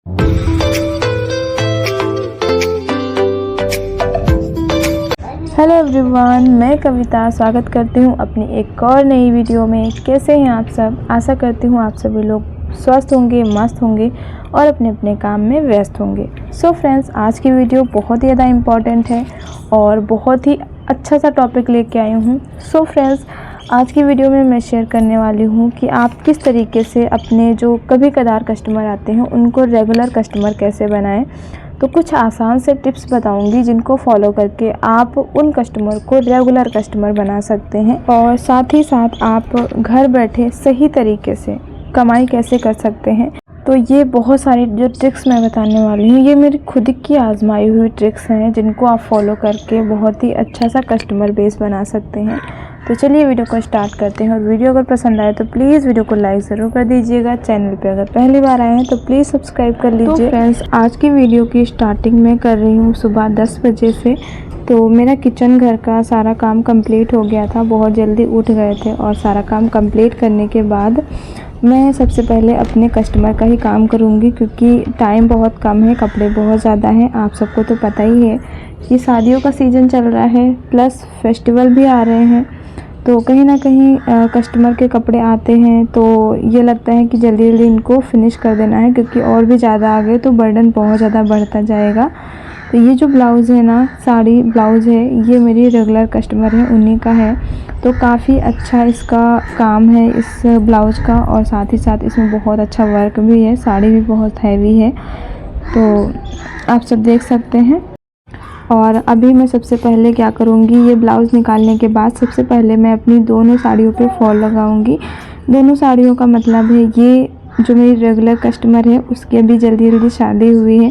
Hello everyone, मैं कविता स्वागत करती हूँ अपनी एक और नई वीडियो में। कैसे हैं आप सब? आशा करती हूँ आप सभी लोग स्वस्थ होंगे, मस्त होंगे और अपने अपने काम में व्यस्त होंगे। सो फ्रेंड्स, आज की वीडियो बहुत ही ज़्यादा इम्पॉर्टेंट है और बहुत ही अच्छा सा टॉपिक लेके आई हूँ। सो फ्रेंड्स, आज की वीडियो में मैं शेयर करने वाली हूँ कि आप किस तरीके से अपने जो कभी कदार कस्टमर आते हैं उनको रेगुलर कस्टमर कैसे बनाएं। तो कुछ आसान से टिप्स बताऊंगी जिनको फॉलो करके आप उन कस्टमर को रेगुलर कस्टमर बना सकते हैं और साथ ही साथ आप घर बैठे सही तरीके से कमाई कैसे कर सकते हैं। तो ये बहुत सारी जो ट्रिक्स मैं बताने वाली हूँ, ये मेरी खुद की आजमाई हुई ट्रिक्स हैं जिनको आप फॉलो करके बहुत ही अच्छा सा कस्टमर बेस बना सकते हैं। तो चलिए वीडियो को स्टार्ट करते हैं। और वीडियो अगर पसंद आए तो प्लीज़ वीडियो को लाइक ज़रूर कर दीजिएगा। चैनल पे अगर पहली बार आए हैं तो प्लीज़ सब्सक्राइब कर लीजिए। तो फ्रेंड्स, आज की वीडियो की स्टार्टिंग मैं कर रही हूँ सुबह 10 बजे से। तो मेरा किचन घर का सारा काम कंप्लीट हो गया था, बहुत जल्दी उठ गए थे और सारा काम कंप्लीट करने के बाद मैं सबसे पहले अपने कस्टमर का ही काम करूँगी, क्योंकि टाइम बहुत कम है, कपड़े बहुत ज़्यादा हैं। आप सबको तो पता ही है कि शादियों का सीज़न चल रहा है, प्लस फेस्टिवल भी आ रहे हैं। तो कहीं ना कहीं कस्टमर के कपड़े आते हैं तो ये लगता है कि जल्दी जल्दी इनको फिनिश कर देना है, क्योंकि और भी ज़्यादा आ गए तो बर्डन बहुत ज़्यादा बढ़ता जाएगा। तो ये जो ब्लाउज़ है ना, साड़ी ब्लाउज़ है, ये मेरी रेगुलर कस्टमर है, उन्हीं का है। तो काफ़ी अच्छा इसका काम है इस ब्लाउज़ का, और साथ ही साथ इसमें बहुत अच्छा वर्क भी है, साड़ी भी बहुत हैवी है। तो आप सब देख सकते हैं। और अभी मैं सबसे पहले क्या करूँगी, ये ब्लाउज़ निकालने के बाद सबसे पहले मैं अपनी दोनों साड़ियों पे फॉल लगाऊँगी। दोनों साड़ियों का मतलब है, ये जो मेरी रेगुलर कस्टमर है उसकी अभी जल्दी जल्दी शादी हुई है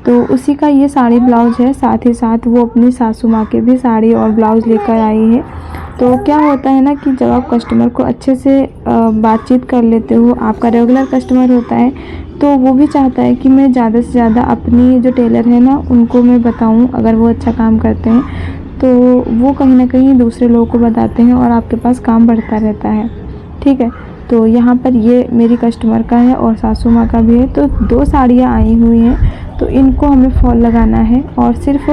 तो उसी का ये साड़ी ब्लाउज़ है। साथ ही साथ वो अपनी सासू माँ के भी साड़ी और ब्लाउज़ लेकर आई है। तो क्या होता है ना कि जब आप कस्टमर को अच्छे से बातचीत कर लेते हो, आपका रेगुलर कस्टमर होता है, तो वो भी चाहता है कि मैं ज़्यादा से ज़्यादा अपनी जो टेलर है ना उनको मैं बताऊं। अगर वो अच्छा काम करते हैं तो वो कहीं ना कहीं दूसरे लोगों को बताते हैं और आपके पास काम बढ़ता रहता है। ठीक है, तो यहाँ पर ये मेरी कस्टमर का है और सासू माँ का भी है। तो 2 साड़ियाँ आई हुई हैं, तो इनको हमें फॉल लगाना है और सिर्फ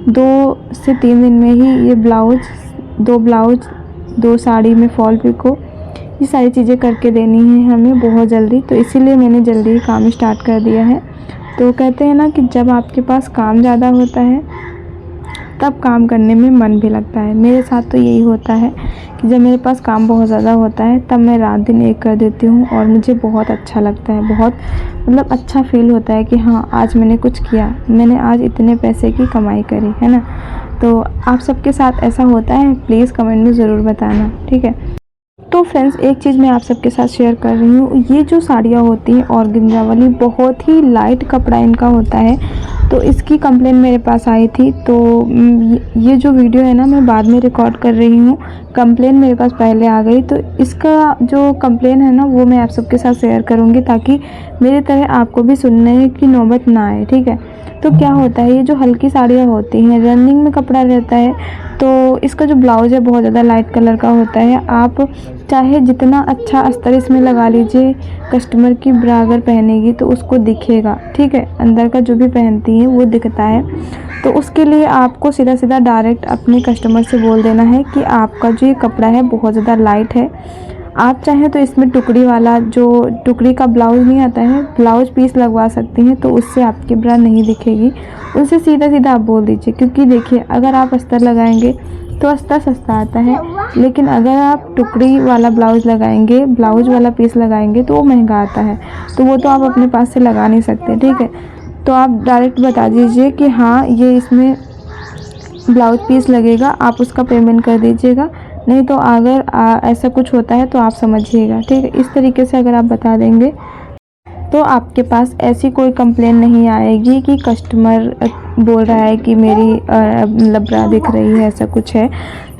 2 से 3 दिन में ही ये दो ब्लाउज 2 साड़ी में फॉल पिको, ये सारी चीज़ें करके देनी है हमें बहुत जल्दी। तो इसीलिए मैंने जल्दी ही काम स्टार्ट कर दिया है। तो कहते हैं ना कि जब आपके पास काम ज़्यादा होता है तब काम करने में मन भी लगता है। मेरे साथ तो यही होता है कि जब मेरे पास काम बहुत ज़्यादा होता है तब मैं रात दिन एक कर देती हूँ और मुझे बहुत अच्छा लगता है। बहुत मतलब अच्छा फील होता है कि हाँ, आज मैंने कुछ किया, मैंने आज इतने पैसे की कमाई करी, है ना। तो आप सबके साथ ऐसा होता है? प्लीज़ कमेंट में ज़रूर बताना, ठीक है। तो फ्रेंड्स, एक चीज़ मैं आप सबके साथ शेयर कर रही हूँ, ये जो साड़ियाँ होती हैं ऑर्गेन्जा वाली, बहुत ही लाइट कपड़ा इनका होता है। तो इसकी कंप्लेन मेरे पास आई थी, तो ये जो वीडियो है ना मैं बाद में रिकॉर्ड कर रही हूँ। कंप्लेन मेरे पास पहले आ गई, तो इसका जो कंप्लेन है ना वो मैं आप सबके साथ शेयर करूँगी, ताकि मेरी तरह आपको भी सुनने की नौबत ना आए, ठीक है। तो क्या होता है, ये जो हल्की साड़ियाँ होती हैं, रनिंग में कपड़ा रहता है, तो इसका जो ब्लाउज़ है बहुत ज़्यादा लाइट कलर का होता है। आप चाहे जितना अच्छा अस्तर इसमें लगा लीजिए, कस्टमर की ब्रा अगर पहनेगी तो उसको दिखेगा, ठीक है। अंदर का जो भी पहनती है वो दिखता है। तो उसके लिए आपको सीधा सीधा डायरेक्ट अपने कस्टमर से बोल देना है कि आपका जो ये कपड़ा है बहुत ज़्यादा लाइट है। आप चाहें तो इसमें टुकड़ी वाला, जो टुकड़ी का ब्लाउज़ नहीं आता है, ब्लाउज़ पीस लगवा सकती हैं, तो उससे आपकी ब्रा नहीं दिखेगी। उससे सीधा सीधा आप बोल दीजिए, क्योंकि देखिए अगर आप अस्तर लगाएंगे तो अस्तर सस्ता आता है, लेकिन अगर आप टुकड़ी वाला ब्लाउज़ लगाएंगे, ब्लाउज वाला पीस लगाएंगे तो वो महंगा आता है। तो वो तो आप अपने पास से लगा नहीं सकते, ठीक है। तो आप डायरेक्ट बता दीजिए कि हाँ, ये इसमें ब्लाउज पीस लगेगा, आप उसका पेमेंट कर दीजिएगा। नहीं तो अगर ऐसा कुछ होता है तो आप समझिएगा, ठीक है। इस तरीके से अगर आप बता देंगे तो आपके पास ऐसी कोई कंप्लेन नहीं आएगी कि कस्टमर बोल रहा है कि मेरी ब्रा दिख रही है, ऐसा कुछ है।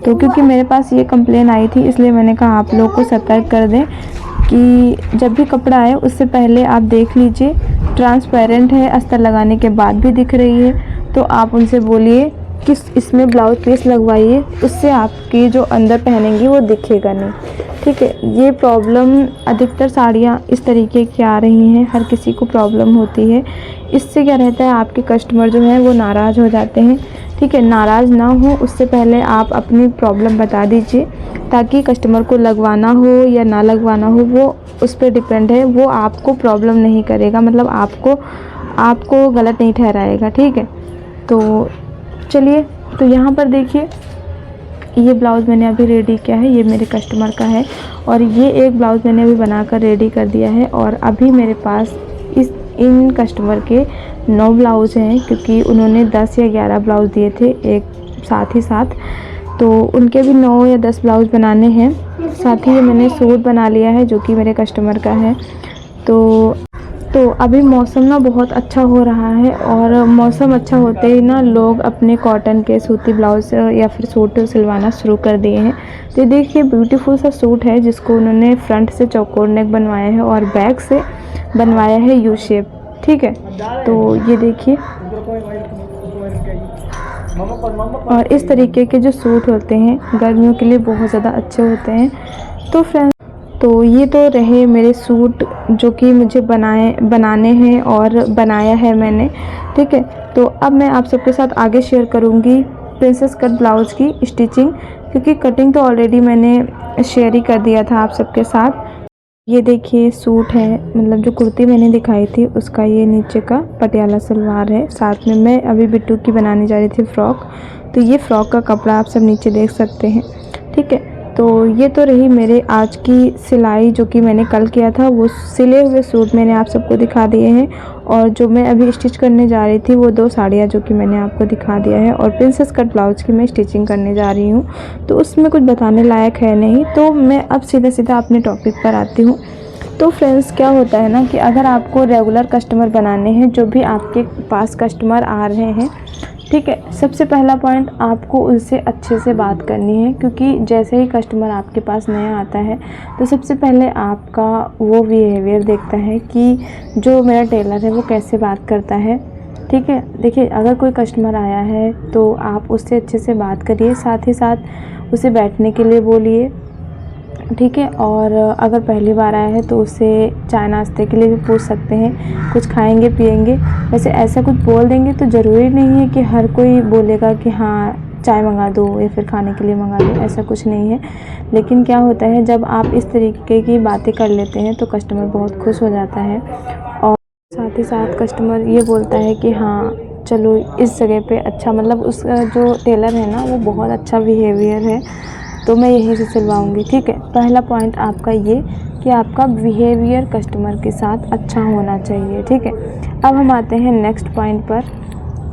तो क्योंकि मेरे पास ये कंप्लेन आई थी, इसलिए मैंने कहा आप लोग को सतर्क कर दें कि जब भी कपड़ा आए उससे पहले आप देख लीजिए, ट्रांसपेरेंट है, अस्तर लगाने के बाद भी दिख रही है, तो आप उनसे बोलिए कि इसमें ब्लाउज पीस लगवाइए, उससे आपकी जो अंदर पहनेंगी वो दिखेगा नहीं, ठीक है। ठीक है। ये प्रॉब्लम अधिकतर साड़ियाँ इस तरीके की आ रही हैं, हर किसी को प्रॉब्लम होती है। इससे क्या रहता है, आपके कस्टमर जो है वो नाराज़ हो जाते हैं। ठीक है, नाराज़ ना हो उससे पहले आप अपनी प्रॉब्लम बता दीजिए, ताकि कस्टमर को लगवाना हो या ना लगवाना हो वो उस पर डिपेंड है। वो आपको प्रॉब्लम नहीं करेगा, मतलब आपको गलत नहीं ठहराएगा। ठीक है, तो चलिए, तो यहाँ पर देखिए, ये ब्लाउज़ मैंने अभी रेडी किया है, ये मेरे कस्टमर का है। और ये एक ब्लाउज़ मैंने अभी बनाकर रेडी कर दिया है। और अभी मेरे पास इन कस्टमर के 9 ब्लाउज़ हैं, क्योंकि उन्होंने 10 या 11 ब्लाउज़ दिए थे एक साथ ही साथ, तो उनके भी 9 या 10 ब्लाउज़ बनाने हैं। साथ ही मैंने सूट बना लिया है जो कि मेरे कस्टमर का है। तो अभी मौसम ना बहुत अच्छा हो रहा है, और मौसम अच्छा होते ही ना लोग अपने कॉटन के सूती ब्लाउज़ या फिर सूट सिलवाना शुरू कर दिए हैं। तो ये देखिए, ब्यूटीफुल सा सूट है जिसको उन्होंने फ्रंट से चौकोर नेक बनवाया है और बैक से बनवाया है यू शेप। ठीक है, तो ये देखिए, और इस तरीके के जो सूट होते हैं गर्मियों के लिए बहुत ज़्यादा अच्छे होते हैं। तो फ्रेंड्स, तो ये तो रहे मेरे सूट जो कि मुझे बनाने हैं और बनाया है मैंने। ठीक है, तो अब मैं आप सबके साथ आगे शेयर करूँगी प्रिंसेस कट ब्लाउज़ की स्टिचिंग, क्योंकि कटिंग तो ऑलरेडी मैंने शेयर ही कर दिया था आप सबके साथ। ये देखिए सूट है, मतलब जो कुर्ती मैंने दिखाई थी उसका ये नीचे का पटियाला सलवार है। साथ में मैं अभी बिट्टू की बनाने जा रही थी फ़्रॉक, तो ये फ़्रॉक का कपड़ा आप सब नीचे देख सकते हैं। ठीक है, तो ये तो रही मेरे आज की सिलाई जो कि मैंने कल किया था। वो सिले हुए सूट मैंने आप सबको दिखा दिए हैं, और जो मैं अभी स्टिच करने जा रही थी वो 2 साड़ियाँ जो कि मैंने आपको दिखा दिया है, और प्रिंसेस कट ब्लाउज़ की मैं स्टिचिंग करने जा रही हूँ। तो उसमें कुछ बताने लायक है नहीं, तो मैं अब सीधा अपने टॉपिक पर आती हूँ। तो फ्रेंड्स, क्या होता है ना कि अगर आपको रेगुलर कस्टमर बनाने हैं, जो भी आपके पास कस्टमर आ रहे हैं, ठीक है, सबसे पहला पॉइंट आपको उनसे अच्छे से बात करनी है। क्योंकि जैसे ही कस्टमर आपके पास नया आता है तो सबसे पहले आपका वो बिहेवियर देखता है कि जो मेरा टेलर है वो कैसे बात करता है। ठीक है, देखिए, अगर कोई कस्टमर आया है तो आप उससे अच्छे से बात करिए, साथ ही साथ उसे बैठने के लिए बोलिए। ठीक है, और अगर पहली बार आया है तो उससे चाय नाश्ते के लिए भी पूछ सकते हैं, कुछ खाएंगे पिएंगे। वैसे ऐसा कुछ बोल देंगे तो ज़रूरी नहीं है कि हर कोई बोलेगा कि हाँ चाय मंगा दो या फिर खाने के लिए मंगा दो, ऐसा कुछ नहीं है। लेकिन क्या होता है, जब आप इस तरीके की बातें कर लेते हैं तो कस्टमर बहुत खुश हो जाता है, और साथ ही साथ कस्टमर ये बोलता है कि हाँ चलो इस जगह पे अच्छा, मतलब उसका जो टेलर है ना वो बहुत अच्छा बिहेवियर है, तो मैं यहीं से सिलवाऊंगी। ठीक है, पहला पॉइंट आपका ये कि आपका बिहेवियर कस्टमर के साथ अच्छा होना चाहिए। ठीक है, अब हम आते हैं नेक्स्ट पॉइंट पर।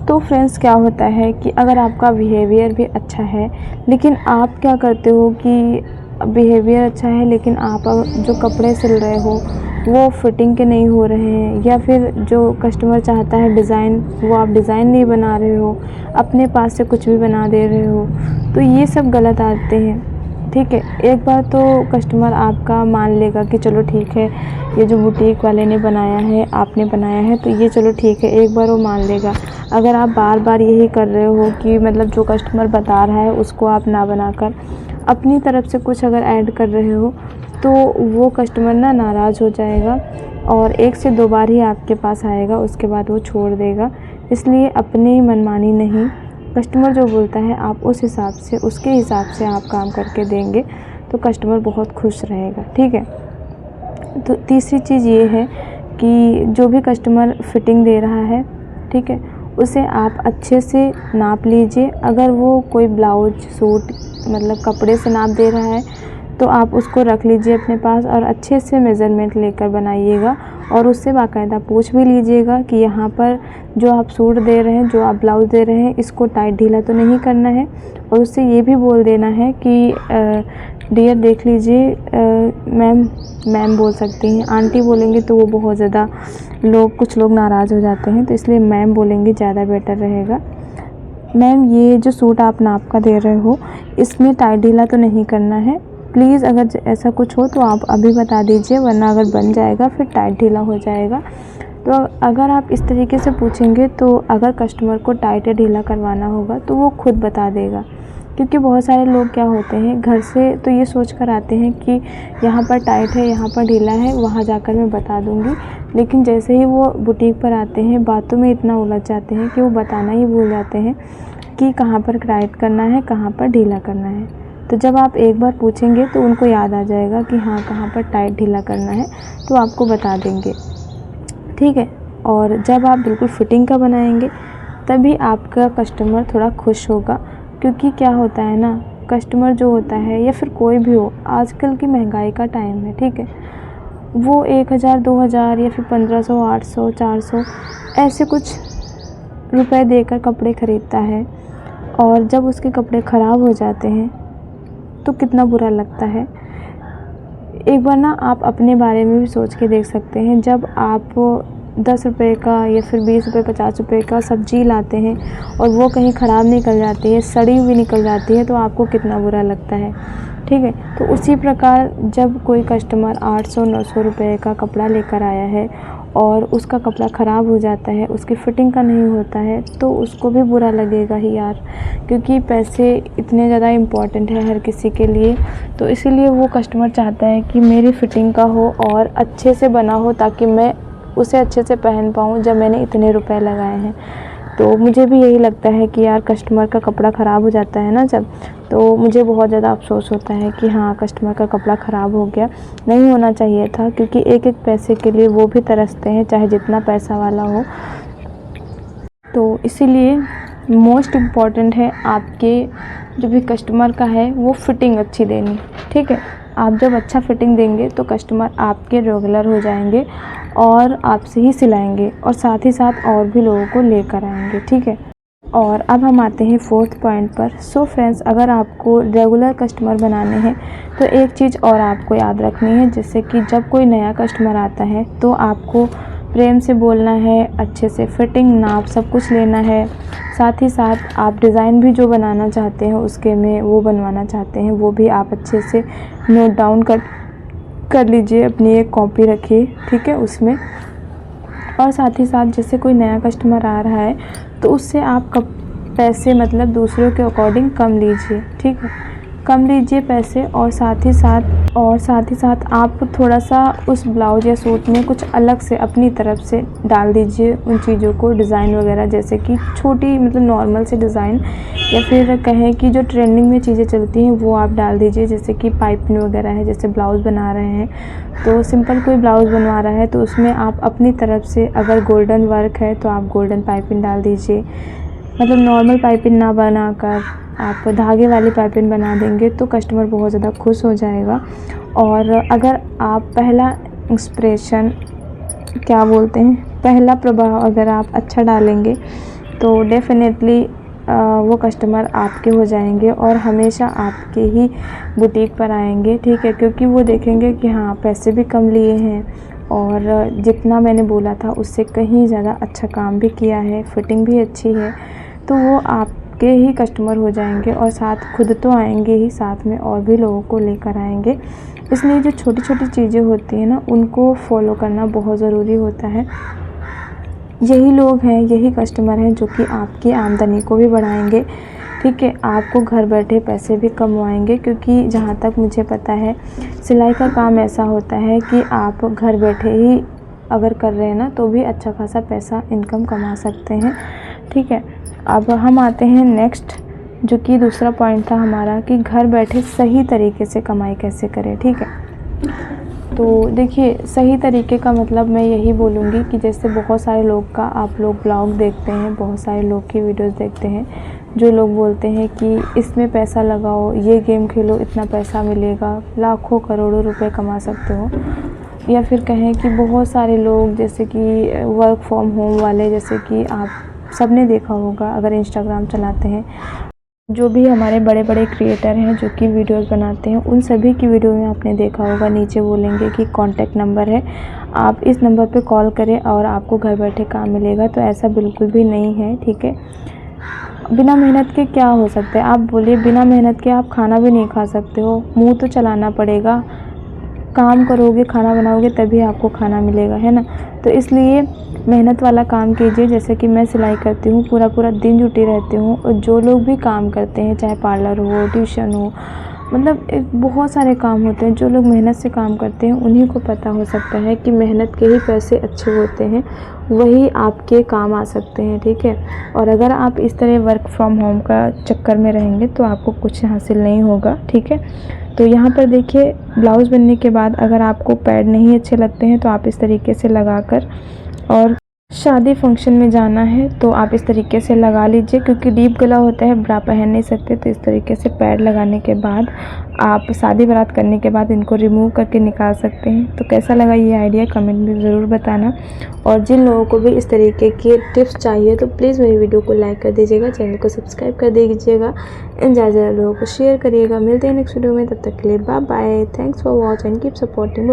तो फ्रेंड्स, क्या होता है कि अगर आपका बिहेवियर भी अच्छा है, लेकिन आप क्या करते हो कि बिहेवियर अच्छा है लेकिन आप जो कपड़े सिल रहे हो वो फिटिंग के नहीं हो रहे हैं, या फिर जो कस्टमर चाहता है डिज़ाइन वो आप डिज़ाइन नहीं बना रहे हो, अपने पास से कुछ भी बना दे रहे हो, तो ये सब गलत आते हैं। ठीक है, एक बार तो कस्टमर आपका मान लेगा कि चलो ठीक है, ये जो बुटीक वाले ने बनाया है आपने बनाया है तो ये चलो ठीक है, एक बार वो मान लेगा। अगर आप बार बार यही कर रहे हो कि मतलब जो कस्टमर बता रहा है उसको आप ना बनाकर अपनी तरफ से कुछ अगर ऐड कर रहे हो तो वो कस्टमर ना नाराज़ हो जाएगा, और 1 से 2 बार ही आपके पास आएगा, उसके बाद वो छोड़ देगा। इसलिए अपनी मनमानी नहीं, कस्टमर जो बोलता है आप उस हिसाब से उसके हिसाब से आप काम करके देंगे तो कस्टमर बहुत खुश रहेगा। ठीक है, तो तीसरी चीज़ ये है कि जो भी कस्टमर फिटिंग दे रहा है, ठीक है, उसे आप अच्छे से नाप लीजिए। अगर वो कोई ब्लाउज सूट मतलब कपड़े से नाप दे रहा है तो आप उसको रख लीजिए अपने पास, और अच्छे से मेज़रमेंट लेकर बनाइएगा, और उससे बाकायदा पूछ भी लीजिएगा कि यहाँ पर जो आप सूट दे रहे हैं, जो आप ब्लाउज़ दे रहे हैं, इसको टाइट ढीला तो नहीं करना है। और उससे ये भी बोल देना है कि डियर देख लीजिए, मैम बोल सकती हैं, आंटी बोलेंगे तो वो बहुत ज़्यादा कुछ लोग नाराज़ हो जाते हैं, तो इसलिए मैम बोलेंगे ज़्यादा बेटर रहेगा। मैम, ये जो सूट आप नाप का दे रहे हो इसमें टाइट ढीला तो नहीं करना है, प्लीज़ अगर ऐसा कुछ हो तो आप अभी बता दीजिए, वरना अगर बन जाएगा फिर टाइट ढीला हो जाएगा। तो अगर आप इस तरीके से पूछेंगे तो अगर कस्टमर को टाइट या ढीला करवाना होगा तो वो खुद बता देगा। क्योंकि बहुत सारे लोग क्या होते हैं, घर से तो ये सोच कर आते हैं कि यहाँ पर टाइट है, यहाँ पर ढीला है, वहाँ जाकर मैं बता दूँगी। लेकिन जैसे ही वो बुटीक पर आते हैं, बातों में इतना उलझ जाते हैं कि वो बताना ही भूल जाते हैं कि कहाँ पर टाइट करना है, कहाँ पर ढीला करना है। तो जब आप एक बार पूछेंगे तो उनको याद आ जाएगा कि हाँ, कहाँ पर टाइट ढीला करना है, तो आपको बता देंगे, ठीक है। और जब आप बिल्कुल फिटिंग का बनाएंगे तभी आपका कस्टमर थोड़ा खुश होगा। क्योंकि क्या होता है ना, कस्टमर जो होता है या फिर कोई भी हो, आजकल की महंगाई का टाइम है, ठीक है, वो 1000 2000 या फिर 1500 800 400 ऐसे कुछ रुपए देकर कपड़े ख़रीदता है। और जब उसके कपड़े ख़राब हो जाते हैं तो कितना बुरा लगता है। एक बार ना आप अपने बारे में भी सोच के देख सकते हैं, जब आप 10 रुपये का या फिर 20 रुपये 50 रुपये का सब्ज़ी लाते हैं और वो कहीं ख़राब निकल जाती है, सड़ी हुई निकल जाती है, तो आपको कितना बुरा लगता है, ठीक है। तो उसी प्रकार जब कोई कस्टमर 800-900 रुपये का कपड़ा लेकर आया है और उसका कपड़ा ख़राब हो जाता है, उसकी फ़िटिंग का नहीं होता है, तो उसको भी बुरा लगेगा ही यार, क्योंकि पैसे इतने ज़्यादा इम्पॉर्टेंट है हर किसी के लिए। तो इसीलिए वो कस्टमर चाहता है कि मेरी फ़िटिंग का हो और अच्छे से बना हो, ताकि मैं उसे अच्छे से पहन पाऊँ जब मैंने इतने रुपए लगाए हैं। तो मुझे भी यही लगता है कि यार कस्टमर का कपड़ा ख़राब हो जाता है ना जब, तो मुझे बहुत ज़्यादा अफ़सोस होता है कि हाँ, कस्टमर का कपड़ा ख़राब हो गया, नहीं होना चाहिए था। क्योंकि एक एक पैसे के लिए वो भी तरसते हैं, चाहे जितना पैसा वाला हो। तो इसीलिए मोस्ट इम्पॉर्टेंट है आपके जो भी कस्टमर का है वो फ़िटिंग अच्छी देनी, ठीक है। आप जब अच्छा फ़िटिंग देंगे तो कस्टमर आपके रेगुलर हो जाएंगे और आपसे ही सिलाएंगे, और साथ ही साथ और भी लोगों को लेकर आएंगे, ठीक है। और अब हम आते हैं 4th पॉइंट पर। सो फ्रेंड्स, अगर आपको रेगुलर कस्टमर बनाने हैं तो एक चीज़ और आपको याद रखनी है, जैसे कि जब कोई नया कस्टमर आता है तो आपको प्रेम से बोलना है, अच्छे से फिटिंग नाप सब कुछ लेना है। साथ ही साथ आप डिज़ाइन भी जो बनाना चाहते हैं उसके में वो बनवाना चाहते हैं, वो भी आप अच्छे से नोट डाउन कर लीजिए, अपनी एक कॉपी रखिए, ठीक है, उसमें। और साथ ही साथ जैसे कोई नया कस्टमर आ रहा है तो उससे आप पैसे मतलब दूसरों के अकॉर्डिंग कम लीजिए, ठीक है, कम लीजिए पैसे। और साथ ही साथ आप थोड़ा सा उस ब्लाउज या सूट में कुछ अलग से अपनी तरफ से डाल दीजिए उन चीज़ों को, डिज़ाइन वगैरह, जैसे कि छोटी मतलब नॉर्मल से डिज़ाइन, या फिर कहें कि जो ट्रेंडिंग में चीज़ें चलती हैं वो आप डाल दीजिए। जैसे कि पाइपिंग वगैरह है, जैसे ब्लाउज़ बना रहे हैं तो सिंपल कोई ब्लाउज़ बनवा रहा है तो उसमें आप अपनी तरफ से, अगर गोल्डन वर्क है तो आप गोल्डन पाइपिंग डाल दीजिए। मतलब नॉर्मल पाइपिंग ना बनाकर आप धागे वाली पाइपिंग बना देंगे तो कस्टमर बहुत ज़्यादा खुश हो जाएगा। और अगर आप पहला इंस्पिरेशन क्या बोलते हैं, पहला प्रभाव अगर आप अच्छा डालेंगे तो डेफ़िनेटली वो कस्टमर आपके हो जाएंगे और हमेशा आपके ही बुटीक पर आएंगे, ठीक है। क्योंकि वो देखेंगे कि हाँ, पैसे भी कम लिए हैं और जितना मैंने बोला था उससे कहीं ज़्यादा अच्छा काम भी किया है, फिटिंग भी अच्छी है, तो वो आपके ही कस्टमर हो जाएंगे। और साथ खुद तो आएंगे ही, साथ में और भी लोगों को लेकर आएंगे। इसलिए जो छोटी छोटी चीज़ें होती हैं ना, उनको फॉलो करना बहुत ज़रूरी होता है। यही लोग हैं, यही कस्टमर हैं जो कि आपकी आमदनी को भी बढ़ाएंगे, ठीक है, आपको घर बैठे पैसे भी कमवाएंगे। क्योंकि जहाँ तक मुझे पता है, सिलाई का काम ऐसा होता है कि आप घर बैठे ही अगर कर रहे हैं ना तो भी अच्छा खासा पैसा इनकम कमा सकते हैं, ठीक है। अब हम आते हैं नेक्स्ट, जो कि दूसरा पॉइंट था हमारा, कि घर बैठे सही तरीके से कमाई कैसे करें, ठीक है। तो देखिए, सही तरीके का मतलब मैं यही बोलूँगी कि जैसे बहुत सारे लोग का आप लोग ब्लॉग देखते हैं, बहुत सारे लोग की वीडियोस देखते हैं, जो लोग बोलते हैं कि इसमें पैसा लगाओ, ये गेम खेलो, इतना पैसा मिलेगा, लाखों करोड़ों रुपए कमा सकते हो। या फिर कहें कि बहुत सारे लोग जैसे कि वर्क फ्रॉम होम वाले, जैसे कि आप सबने देखा होगा अगर इंस्टाग्राम चलाते हैं, जो भी हमारे बड़े बड़े क्रिएटर हैं जो कि वीडियोस बनाते हैं, उन सभी की वीडियो में आपने देखा होगा नीचे बोलेंगे कि कॉन्टैक्ट नंबर है, आप इस नंबर पे कॉल करें और आपको घर बैठे काम मिलेगा। तो ऐसा बिल्कुल भी नहीं है, ठीक है। बिना मेहनत के क्या हो सकता है, आप बोलिए, बिना मेहनत के आप खाना भी नहीं खा सकते हो, मुंह तो चलाना पड़ेगा। काम करोगे, खाना बनाओगे तभी आपको खाना मिलेगा, है ना। तो इसलिए मेहनत वाला काम कीजिए। जैसे कि मैं सिलाई करती हूँ, पूरा पूरा दिन जुटी रहती हूँ, और जो लोग भी काम करते हैं, चाहे पार्लर हो, ट्यूशन हो, मतलब बहुत सारे काम होते हैं, जो लोग मेहनत से काम करते हैं उन्हीं को पता हो सकता है कि मेहनत के ही पैसे अच्छे होते हैं, वही आपके काम आ सकते हैं, ठीक है। और अगर आप इस तरह वर्क फ्रॉम होम का चक्कर में रहेंगे तो आपको कुछ हासिल नहीं होगा, ठीक है। तो यहाँ पर देखिए, ब्लाउज़ बनने के बाद अगर आपको पैड नहीं अच्छे लगते हैं तो आप इस तरीके से लगाकर, और शादी फंक्शन में जाना है तो आप इस तरीके से लगा लीजिए, क्योंकि डीप गला होता है, ब्रा पहन नहीं सकते। तो इस तरीके से पैड लगाने के बाद आप शादी बारात करने के बाद इनको रिमूव करके निकाल सकते हैं। तो कैसा लगा ये आइडिया कमेंट में ज़रूर बताना। और जिन लोगों को भी इस तरीके की टिप्स चाहिए तो प्लीज़ मेरी वीडियो को लाइक कर दीजिएगा, चैनल को सब्सक्राइब कर दीजिएगा, एंड ज़्यादा लोगों को शेयर करिएगा। मिलते हैं नेक्स्ट वीडियो में, तब तक के लिए bye bye. Thanks for watch and keep supporting.